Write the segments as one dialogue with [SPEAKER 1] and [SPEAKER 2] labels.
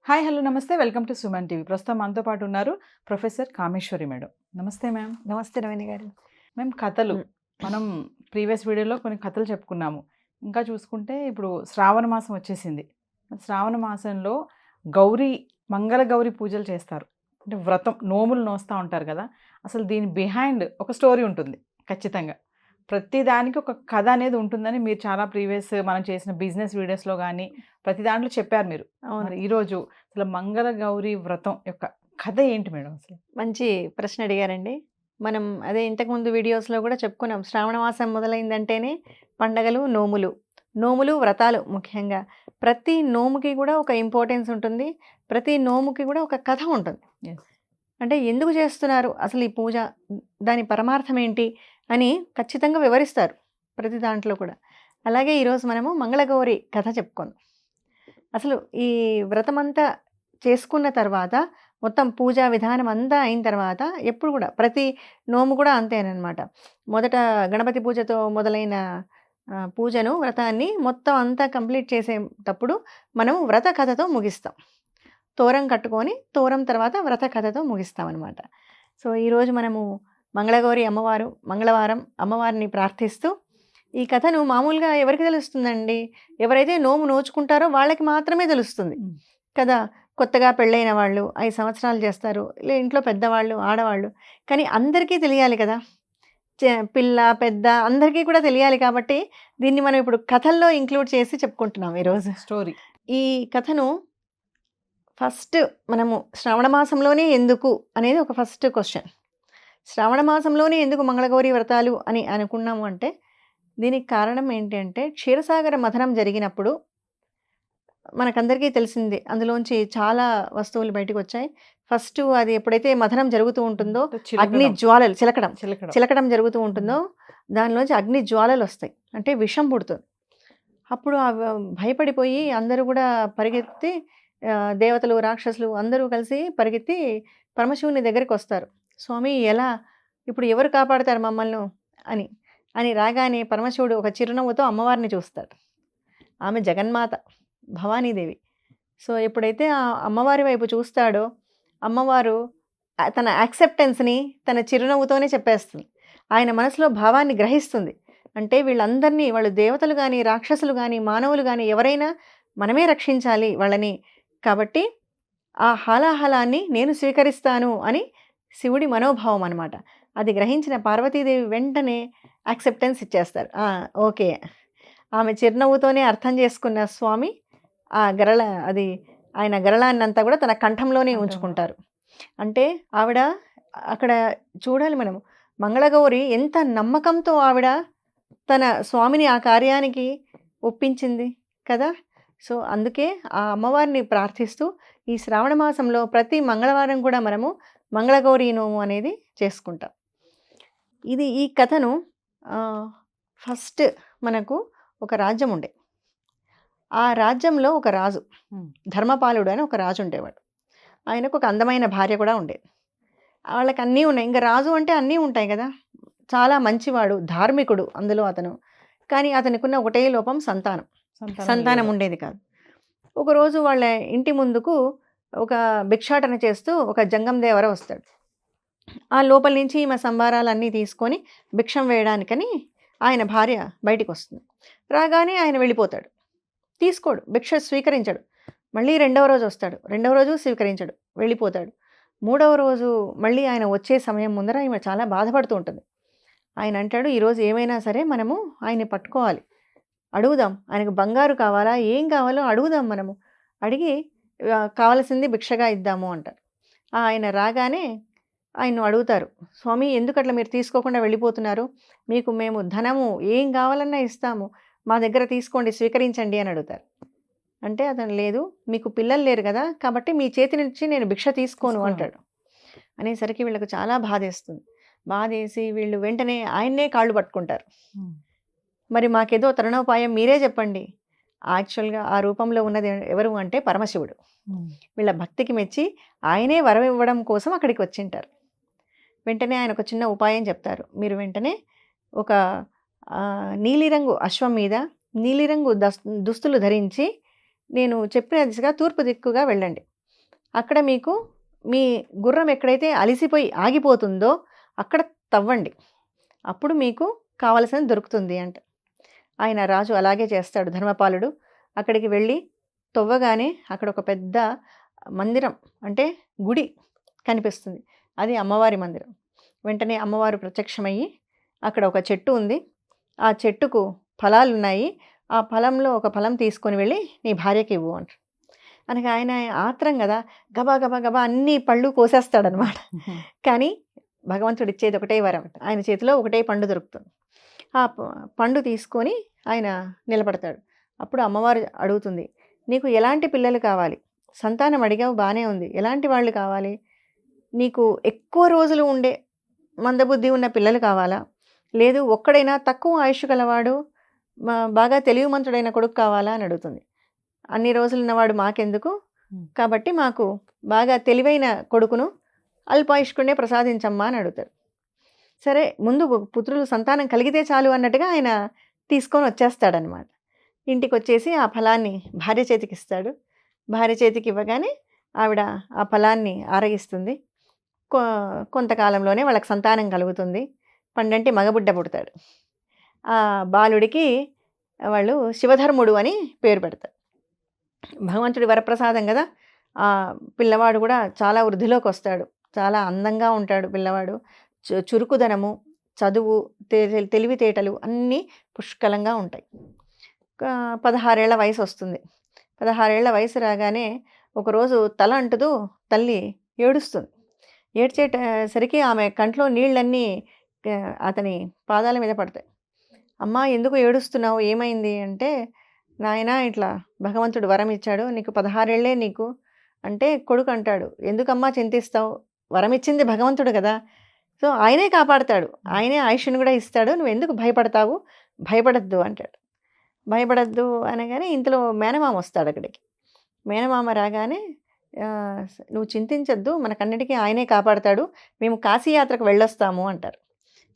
[SPEAKER 1] Hi hello నమస్తే welcome to Suman TV. ప్రస్తుతం మనతో పాటు ఉన్నారు ప్రొఫెసర్ కామేశ్వరి మేడం. నమస్తే మ్యామ్.
[SPEAKER 2] నమస్తే రమణి గారు.
[SPEAKER 1] మేము కథలు మనం ప్రీవియస్ వీడియోలో కొన్ని కథలు చెప్పుకున్నాము. ఇంకా చూసుకుంటే ఇప్పుడు శ్రావణ మాసం వచ్చేసింది. శ్రావణ మాసంలో గౌరీ మంగళ గౌరీ పూజలు చేస్తారు. అంటే వ్రతం నోములు నోస్తూ ఉంటారు కదా. అసలు దీని బిహైండ్ ఒక స్టోరీ ఉంటుంది ఖచ్చితంగా. ప్రతి దానికి ఒక కథ అనేది ఉంటుందని మీరు చాలా ప్రీవియస్ మనం చేసిన బిజినెస్ వీడియోస్లో కానీ ప్రతి దాంట్లో చెప్పారు మీరు. మరి ఈరోజు అసలు మంగళ గౌరీ వ్రతం యొక్క కథ ఏంటి మేడం? అసలు
[SPEAKER 2] మంచి ప్రశ్న అడిగారండి. మనం అదే ఇంతకుముందు వీడియోస్లో కూడా చెప్పుకున్నాం. శ్రావణ మాసం మొదలైందంటేనే పండగలు, నోములు, వ్రతాలు. ముఖ్యంగా ప్రతి నోముకి కూడా ఒక ఇంపార్టెన్స్ ఉంటుంది. ప్రతి నోముకి కూడా ఒక కథ ఉంటుంది. అంటే ఎందుకు చేస్తున్నారు అసలు ఈ పూజ, దాని పరమార్థం ఏంటి అని ఖచ్చితంగా వివరిస్తారు ప్రతి దాంట్లో కూడా. అలాగే ఈరోజు మనము మంగళగౌరి కథ చెప్పుకుందాం. అసలు ఈ వ్రతమంతా చేసుకున్న తర్వాత మొత్తం పూజా విధానం అంతా అయిన తర్వాత ఎప్పుడు కూడా ప్రతి నోము కూడా అంతేనమాట. మొదట గణపతి పూజతో మొదలైన పూజను, వ్రతాన్ని మొత్తం అంతా కంప్లీట్ చేసేటప్పుడు మనం వ్రత కథతో ముగిస్తాం. తోరం కట్టుకొని తోరం తర్వాత వ్రత కథతో ముగిస్తామన్నమాట. సో ఈరోజు మనము మంగళగౌరి మంగళవారం అమ్మవారిని ప్రార్థిస్తూ ఈ కథను మామూలుగా ఎవరికి తెలుస్తుందండి? ఎవరైతే నోము నోచుకుంటారో వాళ్ళకి మాత్రమే తెలుస్తుంది కదా. కొత్తగా పెళ్ళైన వాళ్ళు 5 సంవత్సరాలు చేస్తారు, ఇంట్లో పెద్దవాళ్ళు, ఆడవాళ్ళు. కానీ అందరికీ తెలియాలి కదా, పిల్ల పెద్ద అందరికీ కూడా తెలియాలి. కాబట్టి దీన్ని మనం ఇప్పుడు కథల్లో ఇంక్లూడ్ చేసి చెప్పుకుంటున్నాం ఈరోజు
[SPEAKER 1] స్టోరీ.
[SPEAKER 2] ఈ కథను ఫస్ట్ మనము శ్రావణ మాసంలోనే ఎందుకు అనేది ఒక ఫస్ట్ క్వశ్చన్. శ్రావణ మాసంలోనే ఎందుకు మంగళగౌరి వ్రతాలు అని అనుకున్నాము అంటే దీనికి కారణం ఏంటి అంటే క్షీరసాగర మథనం జరిగినప్పుడు మనకందరికీ తెలిసిందే, అందులోంచి చాలా వస్తువులు బయటకు వచ్చాయి. ఫస్ట్ అది ఎప్పుడైతే మథనం జరుగుతూ ఉంటుందో అగ్ని జ్వాలలు చిలకడం జరుగుతూ ఉంటుందో దానిలోంచి అగ్ని జ్వాలలు వస్తాయి, అంటే విషం పుడుతుంది. అప్పుడు భయపడిపోయి అందరూ కూడా పరిగెత్తి, దేవతలు రాక్షసులు అందరూ కలిసి పరిగెత్తి పరమశివుని దగ్గరికి వస్తారు. స్వామి ఎలా ఇప్పుడు ఎవరు కాపాడతారు మమ్మల్ని అని రాగానే పరమశివుడు ఒక చిరునవ్వుతో అమ్మవారిని చూస్తాడు. ఆమె జగన్మాత భవానీదేవి. సో ఎప్పుడైతే ఆ అమ్మవారి వైపు చూస్తాడో అమ్మవారు తన యాక్సెప్టెన్స్ని తన చిరునవ్వుతోనే చెప్పేస్తుంది. ఆయన మనసులో భావాన్ని గ్రహిస్తుంది. అంటే వీళ్ళందరినీ, వాళ్ళు దేవతలు కానీ రాక్షసులు కానీ మానవులు కానీ ఎవరైనా మనమే రక్షించాలి వాళ్ళని, కాబట్టి ఆ హాలాహలాన్ని నేను స్వీకరిస్తాను అని శివుడి మనోభావం అనమాట. అది గ్రహించిన పార్వతీదేవి వెంటనే యాక్సెప్టెన్స్ ఇచ్చేస్తారు. ఓకే, ఆమె చిరునవ్వుతోనే అర్థం చేసుకున్న స్వామి ఆయన గరళాన్నంతా కూడా తన కంఠంలోనే ఉంచుకుంటారు. అంటే ఆవిడ అక్కడ చూడాలి మనము, మంగళగౌరి ఎంత నమ్మకంతో ఆవిడ తన స్వామిని ఆ కార్యానికి ఒప్పించింది కదా. సో అందుకే ఆ అమ్మవారిని ప్రార్థిస్తూ ఈ శ్రావణ మాసంలో ప్రతి మంగళవారం కూడా మనము మంగళగౌరి నోము అనేది చేసుకుంటాం. ఈ కథను ఫస్ట్ మనకు ఒక రాజ్యం ఉండే, ఆ రాజ్యంలో ఒక రాజు, ధర్మపాలుడు అని ఒక రాజు ఉండేవాడు. ఆయనకు ఒక అందమైన భార్య కూడా ఉండేది. వాళ్ళకి అన్నీ ఉన్నాయి. ఇంకా రాజు అంటే అన్నీ ఉంటాయి కదా. చాలా మంచివాడు, ధార్మికుడు అందులో అతను. కానీ అతనికున్న ఒకటే లోపం, సంతానం ఉండేది కాదు. ఒకరోజు వాళ్ళ ఇంటి ముందుకు ఒక భిక్షాటన చేస్తూ ఒక జంగం దేవర వస్తాడు. ఆ లోపల నుంచి ఈమె సంభారాలన్నీ తీసుకొని భిక్షం వేయడానికని ఆయన భార్య బయటికి వస్తుంది. రాగానే ఆయన వెళ్ళిపోతాడు, తీసుకోడు, భిక్ష స్వీకరించడు. మళ్ళీ 2వ రోజు వస్తాడు, 2వ రోజు స్వీకరించడు, వెళ్ళిపోతాడు. 3వ రోజు మళ్ళీ ఆయన వచ్చే సమయం ముందర ఈమె చాలా బాధపడుతూ ఉంటుంది. ఆయన అంటాడు, ఈరోజు ఏమైనా సరే మనము ఆయన్ని పట్టుకోవాలి, అడుగుదాం, ఆయనకు బంగారు కావాలా ఏం కావాలో అడుగుదాం, మనము అడిగి కావలసింది భిక్షగా ఇద్దాము అంటారు. ఆయన రాగానే ఆయన్ను అడుగుతారు, స్వామి ఎందుకు అట్లా మీరు తీసుకోకుండా వెళ్ళిపోతున్నారు? మీకు మేము ధనము ఏం కావాలన్నా ఇస్తాము, మా దగ్గర తీసుకోండి, స్వీకరించండి అని అడుగుతారు. అంటే అతను, లేదు, మీకు పిల్లలు లేరు కదా, కాబట్టి మీ చేతి నుంచి నేను భిక్ష తీసుకోను అంటాడు. అనేసరికి వీళ్ళకు చాలా బాధేస్తుంది. బాధేసి వీళ్ళు వెంటనే ఆయన్నే కాళ్ళు పట్టుకుంటారు. మరి మాకేదో తరుణోపాయం మీరే చెప్పండి. యాక్చువల్గా ఆ రూపంలో ఉన్నది ఎవరు అంటే పరమశివుడు. వీళ్ళ భక్తికి మెచ్చి ఆయనే వరం ఇవ్వడం కోసం అక్కడికి వచ్చింటారు. వెంటనే ఆయన ఒక చిన్న ఉపాయం చెప్తారు. మీరు వెంటనే ఒక నీలిరంగు అశ్వం మీద నీలిరంగు దుస్తులు ధరించి నేను చెప్పిన దిశగా తూర్పు దిక్కుగా వెళ్ళండి. అక్కడ మీకు మీ గుర్రం ఎక్కడైతే అలిసిపోయి ఆగిపోతుందో అక్కడ తవ్వండి, అప్పుడు మీకు కావలసినది దొరుకుతుంది అంట. ఆయన రాజు అలాగే చేస్తాడు. ధర్మపాలుడు అక్కడికి వెళ్ళి తవ్వగానే అక్కడ ఒక పెద్ద మందిరం అంటే గుడి కనిపిస్తుంది. అది అమ్మవారి మందిరం. వెంటనే అమ్మవారు ప్రత్యక్షమయ్యి అక్కడ ఒక చెట్టు ఉంది, ఆ చెట్టుకు ఫలాలు ఉన్నాయి, ఆ ఫలంలో ఒక ఫలం తీసుకొని వెళ్ళి నీ భార్యకి ఇవ్వు అంటారు. అనగా ఆయన ఆత్రం కదా, గబా గబా గబా అన్ని పళ్ళు కోసేస్తాడనమాట. కానీ భగవంతుడు ఇచ్చేది ఒకటే వరం, ఆయన చేతిలో ఒకటే పండు దొరుకుతుంది. ఆ పండు తీసుకొని ఆయన నిలబడతాడు. అప్పుడు అమ్మవారు అడుగుతుంది, నీకు ఎలాంటి పిల్లలు కావాలి? సంతానం అడిగావు, బాగానే ఉంది, ఎలాంటి వాళ్ళు కావాలి? నీకు ఎక్కువ రోజులు ఉండే మందబుద్ధి ఉన్న పిల్లలు కావాలా, లేదు ఒక్కడైనా తక్కువ ఆయుష్ గలవాడు బాగా తెలివిమంతుడైన కొడుకు కావాలా అని అడుగుతుంది. అన్ని రోజులు ఉన్నవాడు మాకెందుకు, కాబట్టి మాకు బాగా తెలివైన కొడుకును అల్పాయుష్కునే ప్రసాదించమ్మా అని అడుగుతాడు. సరే ముందు పుత్రులు సంతానం కలిగితే చాలు అన్నట్టుగా ఆయన తీసుకొని వచ్చేస్తాడనమాట. ఇంటికి వచ్చేసి ఆ ఫలాన్ని భార్య చేతికి ఇస్తాడు. భార్య చేతికి ఇవ్వగానే ఆవిడ ఆ ఫలాన్ని ఆరగిస్తుంది. కొంతకాలంలోనే వాళ్ళకి సంతానం కలుగుతుంది. పండంటి మగబుడ్డ పుడతాడు. ఆ బాలుడికి వాళ్ళు శివధర్ముడు అని పేరు పెడతారు. భగవంతుడి వరప్రసాదం కదా, ఆ పిల్లవాడు కూడా చాలా వృద్ధిలోకి వస్తాడు. చాలా అందంగా ఉంటాడు పిల్లవాడు. చురుకుదనము, చదువు, తెలివితేటలు అన్నీ పుష్కలంగా ఉంటాయి. 16 ఏళ్ల వయసు వస్తుంది. 16 ఏళ్ల వయసు రాగానే ఒకరోజు తల అంటుతూ తల్లి ఏడుస్తుంది. ఏడ్చేసరికి ఆమె కంట్లో నీళ్ళన్నీ అతని పాదాల మీద పడతాయి. అమ్మా ఎందుకు ఏడుస్తున్నావు, ఏమైంది అంటే, నాయన ఇట్లా భగవంతుడు వరం ఇచ్చాడు, నీకు 16 ఏళ్లే నీకు అంటే కొడుకు అంటాడు, ఎందుకమ్మా చింతిస్తావు, వరం ఇచ్చింది భగవంతుడు కదా, సో ఆయనే కాపాడతాడు, ఆయనే ఆయుష్ను కూడా ఇస్తాడు, నువ్వు ఎందుకు భయపడతావు, భయపడద్దు అంటాడు. భయపడద్దు అనగానే ఇంతలో మేనమామ వస్తాడు అక్కడికి. మేనమామ రాగానే నువ్వు చింతించద్దు, మనకన్నిటికీ ఆయనే కాపాడతాడు, మేము కాశీయాత్రకు వెళ్ళొస్తాము అంటారు.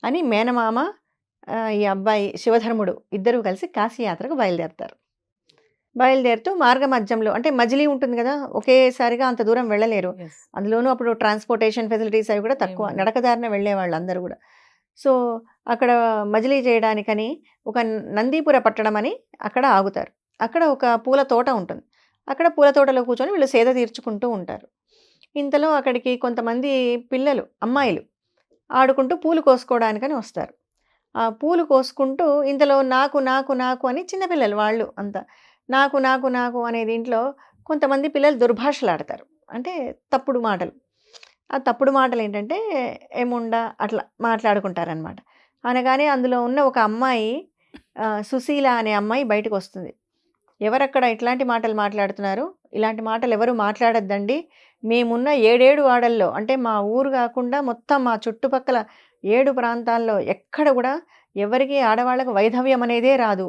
[SPEAKER 2] అని మేనమామ ఈ అబ్బాయి శివధర్ముడు ఇద్దరూ కలిసి కాశీయాత్రకు బయలుదేరుతారు. బయలుదేరుతూ మార్గ మధ్యంలో అంటే మజిలీ ఉంటుంది కదా, ఒకేసారిగా అంత దూరం వెళ్ళలేరు. అందులోనూ అప్పుడు ట్రాన్స్పోర్టేషన్ ఫెసిలిటీస్ అవి కూడా తక్కువ, నడకదారిన వెళ్ళేవాళ్ళు అందరూ కూడా. సో అక్కడ మజిలీ చేయడానికని ఒక నందీపుర పట్టణం అని అక్కడ ఆగుతారు. అక్కడ ఒక పూల తోట ఉంటుంది. అక్కడ పూల తోటలో కూర్చొని వీళ్ళు సేద తీర్చుకుంటూ ఉంటారు. ఇంతలో అక్కడికి కొంతమంది పిల్లలు, అమ్మాయిలు ఆడుకుంటూ పూలు కోసుకోవడానికని వస్తారు. ఆ పూలు కోసుకుంటూ ఇంతలో నాకు నాకు నాకు అని చిన్నపిల్లలు వాళ్ళు అంతా నాకు నాకు నాకు అనే దీంట్లో కొంతమంది పిల్లలు దుర్భాషలు ఆడతారు, అంటే తప్పుడు మాటలు. ఆ తప్పుడు మాటలు ఏంటంటే ఏముండా అట్లా మాట్లాడుకుంటారనమాట. అనగానే అందులో ఉన్న ఒక అమ్మాయి, సుశీల అనే అమ్మాయి బయటకు వస్తుంది. ఎవరక్కడ ఇట్లాంటి మాటలు మాట్లాడుతున్నారు, ఇలాంటి మాటలు ఎవరు మాట్లాడద్దండి, మేమున్న 7 వాడల్లో అంటే మా ఊరు కాకుండా మొత్తం మా చుట్టుపక్కల 7 ప్రాంతాల్లో ఎక్కడ కూడా ఎవరికి ఆడవాళ్ళకు వైధవ్యం అనేదే రాదు,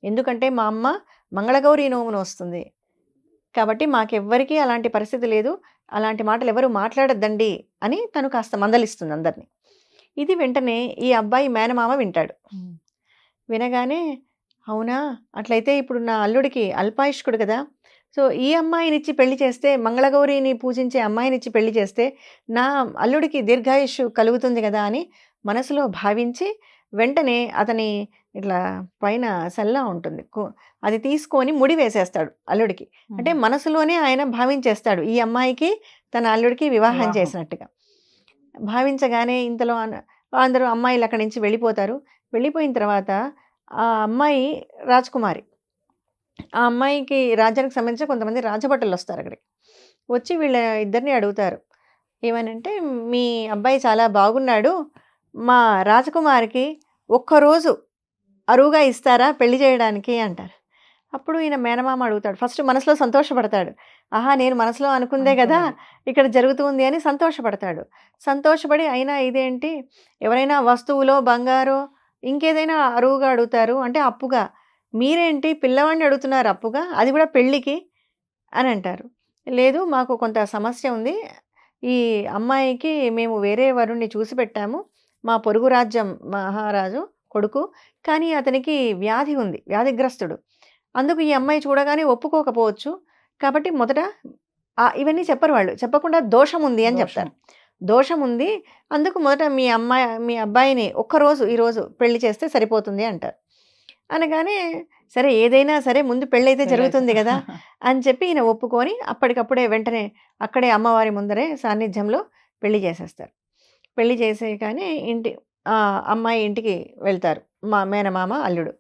[SPEAKER 2] ఎందుకంటే మా అమ్మ మంగళగౌరి నోమును వస్తుంది కాబట్టి మాకెవ్వరికీ అలాంటి పరిస్థితి లేదు, అలాంటి మాటలు ఎవరు మాట్లాడద్దండి అని తను కాస్త మందలిస్తుంది అందరినీ. ఇది వెంటనే ఈ అబ్బాయి మేనమామ వింటాడు. వినగానే అవునా, అట్లయితే ఇప్పుడు నా అల్లుడికి అల్పాయుష్కుడు కదా, సో ఈ అమ్మాయినిచ్చి పెళ్లి చేస్తే, మంగళగౌరిని పూజించే అమ్మాయినిచ్చి పెళ్లి చేస్తే నా అల్లుడికి దీర్ఘాయుష్ కలుగుతుంది కదా అని మనసులో భావించి వెంటనే అతని ఇట్లా పైన సల్లా ఉంటుంది, అది తీసుకొని ముడి వేసేస్తాడు అల్లుడికి. అంటే మనసులోనే ఆయన భావించేస్తాడు ఈ అమ్మాయికి తన అల్లుడికి వివాహం చేసినట్టుగా భావించగానే ఇంతలో అందరూ అమ్మాయిలు అక్కడి నుంచి వెళ్ళిపోతారు. వెళ్ళిపోయిన తర్వాత ఆ అమ్మాయి రాజకుమారి, ఆ అమ్మాయికి రాజ్యానికి సంబంధించిన కొంతమంది రాజభటులు వస్తారు అక్కడికి. వచ్చి వీళ్ళ ఇద్దరిని అడుగుతారు, ఏమనంటే మీ అబ్బాయి చాలా బాగున్నాడు, మా రాజకుమారికి ఒక్కరోజు అరువుగా ఇస్తారా పెళ్లి చేయడానికి అంటారు. అప్పుడు ఈయన మేనమామ అడుగుతాడు, ఫస్ట్ మనసులో సంతోషపడతాడు, ఆహా నేను మనసులో అనుకుందే కదా ఇక్కడ జరుగుతుంది అని సంతోషపడతాడు. సంతోషపడి అయినా ఇదేంటి, ఎవరైనా వస్తువులో బంగారో ఇంకేదైనా అరువుగా అడుగుతారు అంటే అప్పుగా, మీరేంటి పిల్లవాడిని అడుగుతున్నారు అప్పుగా, అది కూడా పెళ్ళికి అని అంటారు. లేదు మాకు కొంత సమస్య ఉంది, ఈ అమ్మాయికి మేము వేరే వరుణ్ణి చూసి పెట్టాము, మా పొరుగు రాజ్యం మహారాజు కొడుకు, కానీ అతనికి వ్యాధి ఉంది, వ్యాధిగ్రస్తుడు, అందుకు ఈ అమ్మాయి చూడగానే ఒప్పుకోకపోవచ్చు, కాబట్టి మొదట ఇవన్నీ చెప్పరు వాళ్ళు. చెప్పకుండా దోషం ఉంది అని చెప్తారు. దోషం ఉంది, అందుకు మొదట మీ అబ్బాయిని ఒక్కరోజు ఈరోజు పెళ్లి చేస్తే సరిపోతుంది అంటారు. అనగానే సరే ఏదైనా సరే ముందు పెళ్ళైతే జరుగుతుంది కదా అని చెప్పి ఈయన ఒప్పుకొని అప్పటికప్పుడే వెంటనే అక్కడే అమ్మవారి ముందరే సాన్నిధ్యంలో పెళ్లి చేసేస్తారు. పెళ్లి చేసే కానీ అమ్మాయి ఇంటికి వెళ్తారు. మా మేనమామ అల్లుడు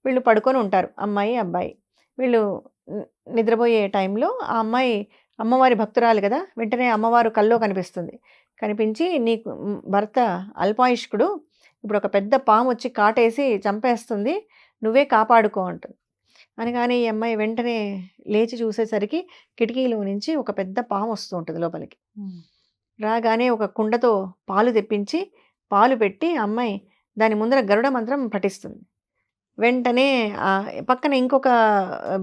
[SPEAKER 2] వీళ్ళు పడుకొని ఉంటారు, అమ్మాయి అబ్బాయి. వీళ్ళు నిద్రపోయే టైంలో ఆ అమ్మాయి అమ్మవారి భక్తురాలు కదా, వెంటనే అమ్మవారు కల్లో కనిపిస్తుంది. కనిపించి నీకు భర్త అల్పాయుష్కుడు, ఇప్పుడు ఒక పెద్ద పాము వచ్చి కాటేసి చంపేస్తుంది, నువ్వే కాపాడుకో అంటుంది. అనగానే ఈ అమ్మాయి వెంటనే లేచి చూసేసరికి కిటికీలో నుంచి ఒక పెద్ద పాము వస్తూ ఉంటుంది లోపలికి. రాగానే ఒక కుండతో పాలు తెప్పించి పాలు పెట్టి అమ్మాయి దాని ముందర గరుడ మంత్రం పఠిస్తుంది. వెంటనే పక్కన ఇంకొక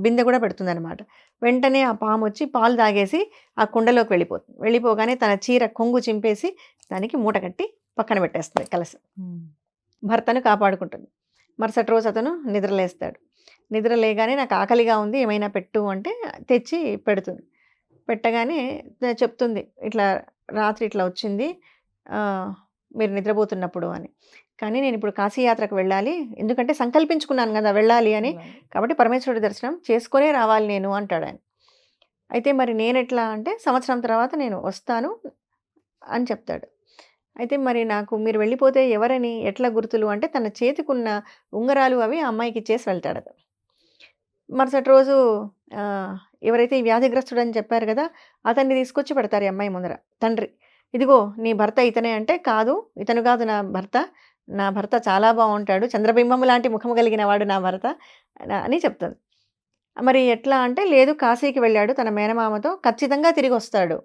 [SPEAKER 2] బిందె కూడా పెడుతుంది అనమాట. వెంటనే ఆ పాము వచ్చి పాలు తాగేసి ఆ కుండలోకి వెళ్ళిపోతుంది. వెళ్ళిపోగానే తన చీర కొంగు చింపేసి దానికి మూట కట్టి పక్కన పెట్టేస్తుంది కలసం. భర్తను కాపాడుకుంటుంది. మరుసటి రోజు అతను నిద్రలేస్తాడు. నిద్ర లేగానే నాకు ఆకలిగా ఉంది, ఏమైనా పెట్టు అంటే తెచ్చి పెడుతుంది. పెట్టగానే చెప్తుంది, ఇట్లా రాత్రి ఇట్లా వచ్చింది మీరు నిద్రపోతున్నప్పుడు అని. కానీ నేను ఇప్పుడు కాశీయాత్రకు వెళ్ళాలి, ఎందుకంటే సంకల్పించుకున్నాను కదా వెళ్ళాలి అని, కాబట్టి పరమేశ్వరుడి దర్శనం చేసుకునే రావాలి నేను అంటాడు ఆయన. అయితే మరి నేను ఎట్లా అంటే సంవత్సరం తర్వాత నేను వస్తాను అని చెప్తాడు. అయితే మరి నాకు మీరు వెళ్ళిపోతే ఎవరని ఎట్లా గుర్తులు అంటే తన చేతికున్న ఉంగరాలు అవి ఆ అమ్మాయికి ఇచ్చేసి వెళ్తాడు అతను. మరుసటి రోజు ఎవరైతే ఈ వ్యాధిగ్రస్తుడు అని చెప్పారు కదా అతన్ని తీసుకొచ్చి పెడతారు ఈ అమ్మాయి ముందర. తండ్రి, ఇదిగో నీ భర్త ఇతనే అంటే, కాదు ఇతను కాదు నా భర్త చాలా బాగుంటాడు, చంద్రబింబం లాంటి ముఖము కలిగిన వాడు నా భర్త అని చెప్తుంది. మరి ఎట్లా అంటే, లేదు కాశీకి వెళ్ళాడు తన మేనమామతో, ఖచ్చితంగా తిరిగి వస్తాడు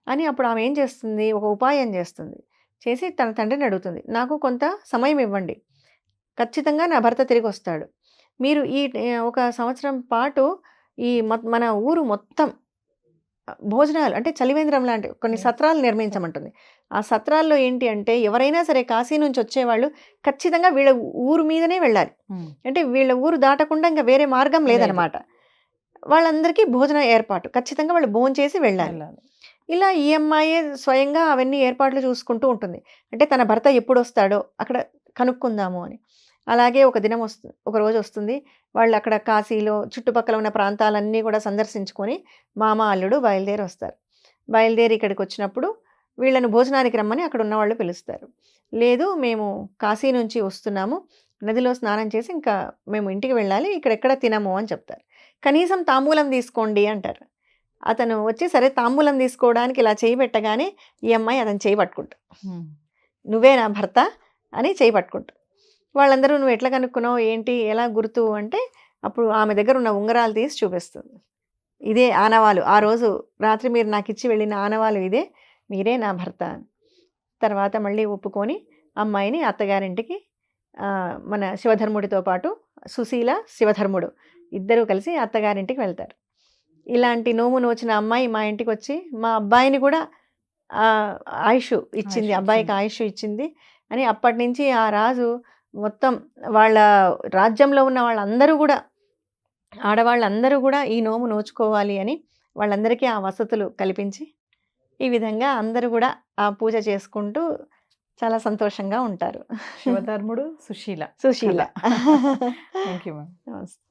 [SPEAKER 2] అని. అప్పుడు ఆమె ఏం చేస్తుంది, ఒక ఉపాయం చేస్తుంది. చేసి తన తండ్రిని అడుగుతుంది, నాకు కొంత సమయం ఇవ్వండి, ఖచ్చితంగా నా భర్త తిరిగి వస్తాడు, మీరు ఈ 1 సంవత్సరం పాటు ఈ మన ఊరు మొత్తం భోజనాలు అంటే చలివేంద్రం లాంటి కొన్ని సత్రాలు నిర్మించమంటుంది. ఆ సత్రాల్లో ఏంటి అంటే ఎవరైనా సరే కాశీ నుంచి వచ్చేవాళ్ళు ఖచ్చితంగా వీళ్ళ ఊరు మీదనే వెళ్ళాలి. అంటే వీళ్ళ ఊరు దాటకుండా ఇంకా వేరే మార్గం లేదనమాట. వాళ్ళందరికీ భోజన ఏర్పాటు ఖచ్చితంగా వాళ్ళు భోజనం చేసి వెళ్ళాలి. ఇలా ఈ అమ్మాయి స్వయంగా అవన్నీ ఏర్పాట్లు చూసుకుంటూ ఉంటుంది. అంటే తన భర్త ఎప్పుడు వస్తాడో అక్కడ కనుక్కుందాము అని. అలాగే ఒక రోజు వస్తుంది. వాళ్ళు అక్కడ కాశీలో చుట్టుపక్కల ఉన్న ప్రాంతాలన్నీ కూడా సందర్శించుకొని మామ అల్లుడు బయలుదేరి వస్తారు. బయలుదేరి ఇక్కడికి వచ్చినప్పుడు వీళ్ళను భోజనానికి రమ్మని అక్కడ ఉన్న వాళ్ళు పిలుస్తారు. లేదు మేము కాశీ నుంచి వస్తున్నాము, నదిలో స్నానం చేసి ఇంకా మేము ఇంటికి వెళ్ళాలి, ఇక్కడెక్కడ తినము అని చెప్తారు. కనీసం తాంబూలం తీసుకోండి అంటారు. అతను వచ్చి సరే తాంబూలం తీసుకోవడానికి ఇలా చేయి పెట్టగానే ఈ అమ్మాయి అతను చేయి పట్టుకుంటా, నువ్వే నా భర్త అని చేయి పట్టుకుంటా. వాళ్ళందరూ నువ్వు ఎట్లా కనుక్కున్నావు ఏంటి ఎలా గుర్తు అంటే అప్పుడు ఆమె దగ్గర ఉన్న ఉంగరాలు తీసి చూపిస్తుంది. ఇదే ఆనవాలు, ఆ రోజు రాత్రి మీరు నాకు ఇచ్చి వెళ్ళిన ఆనవాలు ఇదే, మీరే నా భర్త. తర్వాత మళ్ళీ ఒప్పుకొని అమ్మాయిని అత్తగారింటికి మన శివధర్ముడితో పాటు సుశీల శివధర్ముడు ఇద్దరూ కలిసి అత్తగారింటికి వెళ్తారు. ఇలాంటి నోము నోచిన అమ్మాయి మా ఇంటికి వచ్చి మా అబ్బాయిని కూడా ఆయుష్ ఇచ్చింది, అబ్బాయికి ఆయుష్ ఇచ్చింది అని. అప్పటి నుంచి ఆ రాజు మొత్తం వాళ్ళ రాజ్యంలో ఉన్న వాళ్ళందరూ కూడా ఆడవాళ్ళందరూ కూడా ఈ నోము నోచుకోవాలి అని వాళ్ళందరికీ ఆ వసతులు కల్పించి ఈ విధంగా అందరూ కూడా ఆ పూజ చేసుకుంటూ చాలా సంతోషంగా ఉంటారు.
[SPEAKER 1] శివధర్ముడు Sushila.
[SPEAKER 2] Sushila.
[SPEAKER 1] Thank you ma'am.
[SPEAKER 2] నమస్తే.